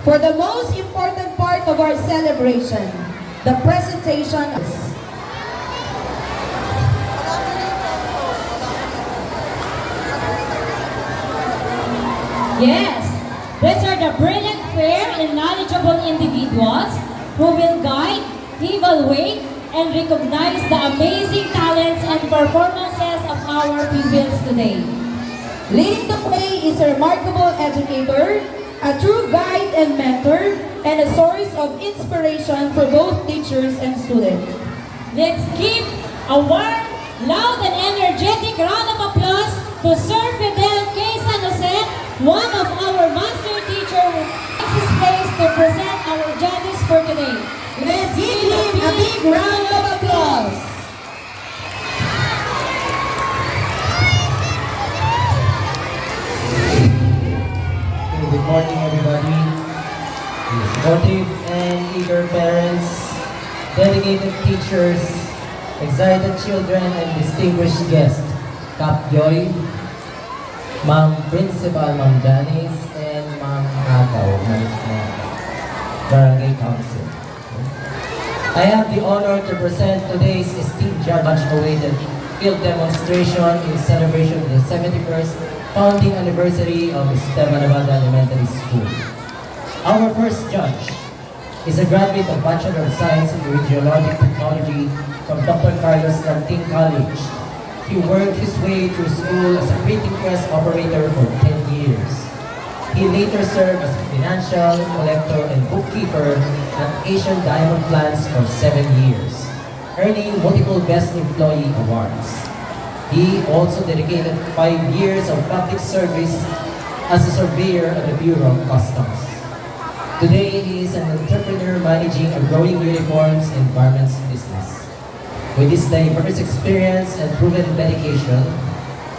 For the most important part of our celebration, the presentation is Yes, these are the brilliant, fair, and knowledgeable individuals who will guide, evaluate, and recognize the amazing talents and performances of our pupils today. leading the way is a remarkable educator, a true guide and mentor, and a source of inspiration for both teachers and students. Let's give a warm, loud, and energetic round of applause to Sir Fidel K. San Jose, one of our master teachers who takes his place to present our judges for today. Let's give him a big round of applause. Good morning, everybody. Supportive and eager parents, dedicated teachers, excited children, and distinguished guests. Kap Joy, Ma'am Principal, Ma'am Janice, and Ma'am Agaw, Barangay Council. I have the honor to present today's esteemed judge-awaited field demonstration in celebration of the 71st founding anniversary of Esteban Abada Elementary School. Our first judge is a graduate of Bachelor of Science in Radiologic Technology from Dr. Carlos Lanting College. He worked his way through school as a printing press operator for 10 years. He later served as a financial, collector, and bookkeeper at Asian Diamond Plants for 7 years, earning multiple Best Employee awards. He also dedicated 5 years of public service as a surveyor at the Bureau of Customs. Today, he is an entrepreneur managing a growing uniforms and garments business. With his diverse experience and proven dedication,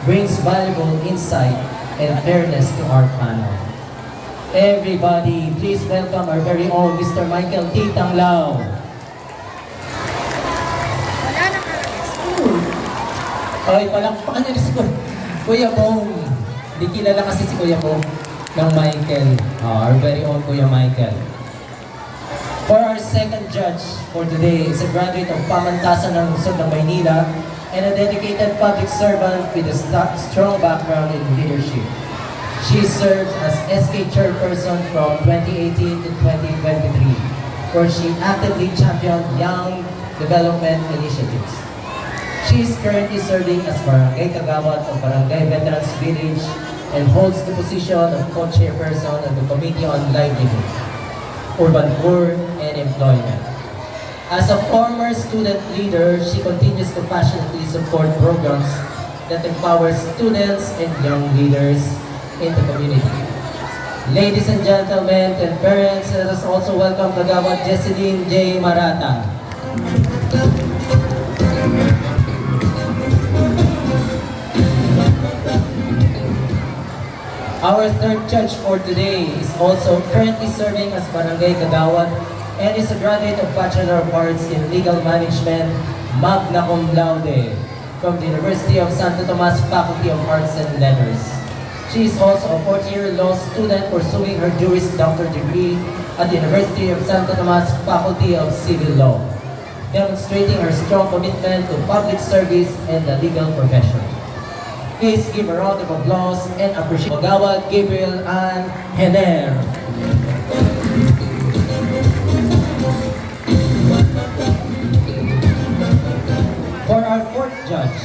brings valuable insight and fairness to our panel. Everybody, please welcome our very own Mr. Michael T. Tanglao. Okay, palakpakan niyo si Kuya Bong. Di kilala kasi si Kuya Bong ng Michael. Our very own Kuya Michael. For our second judge for today is a graduate of Pamantasan ng Lungsod ng Maynila and a dedicated public servant with a strong background in leadership. She serves as SK Chairperson from 2018 to 2023, where she actively championed young development initiatives. She is currently serving as Barangay Kagawad of Barangay Veterans Village and holds the position of co-chairperson of the Committee on Livelihood, Urban Poor, and Employment. As a former student leader, she continues to passionately support programs that empower students and young leaders in the community. Ladies and gentlemen and parents, let us also welcome Kagawad Jesseline J. Marata. Our third judge for today is also currently serving as Barangay Kagawad and is a graduate of Bachelor of Arts in Legal Management, magna cum laude, from the University of Santo Tomas Faculty of Arts and Letters. She is also a fourth-year law student pursuing her Juris Doctor degree at the University of Santo Tomas Faculty of Civil Law, demonstrating her strong commitment to public service and the legal profession. Please give a round of applause and appreciate Kagawad Gabriel Ann Hener. For our fourth judge,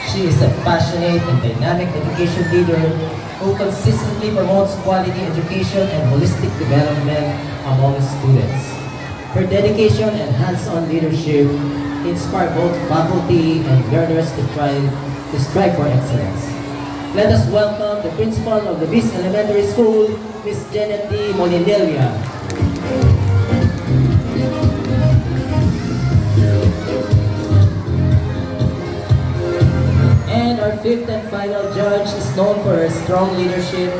she is a passionate and dynamic education leader who consistently promotes quality education and holistic development among students. Her dedication and hands-on leadership inspire both faculty and learners to strive for excellence. Let us welcome the principal of the Bis Elementary School, Ms. Janet D. Molindelia. And our fifth and final judge is known for her strong leadership,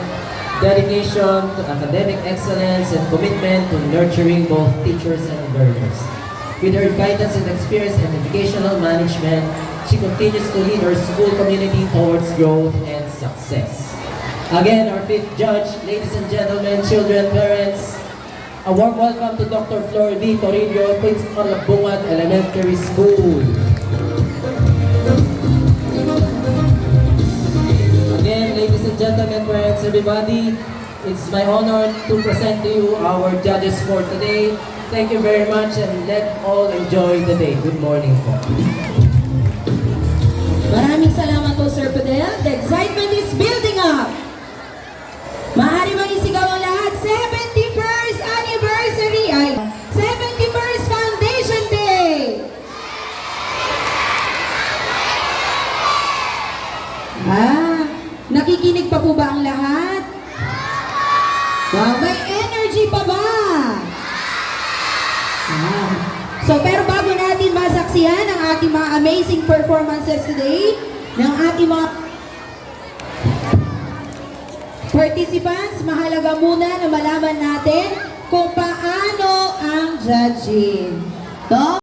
dedication to academic excellence, and commitment to nurturing both teachers and learners. With her guidance and experience in educational management, she continues to lead her school community towards growth and success. Again, our fifth judge, ladies and gentlemen, children, parents, A warm welcome to Dr. Flor V. Toribio, Principal of Bungad Elementary School. Again, ladies and gentlemen, friends, everybody, it's my honor to present to you our judges for today. Thank you very much and let all enjoy the day. Good morning po. Maraming salamat po, Sir Fidel. The excitement is building up. Maaari bang isigaw ang lahat? 71st anniversary ay 71st Foundation Day! Nakikinig pa po ba ang lahat? Wow, may energy pa ba? So, pero bago natin masaksihan ang ating mga amazing performances today, ng ating mga participants, mahalaga muna na malaman natin kung paano ang judging.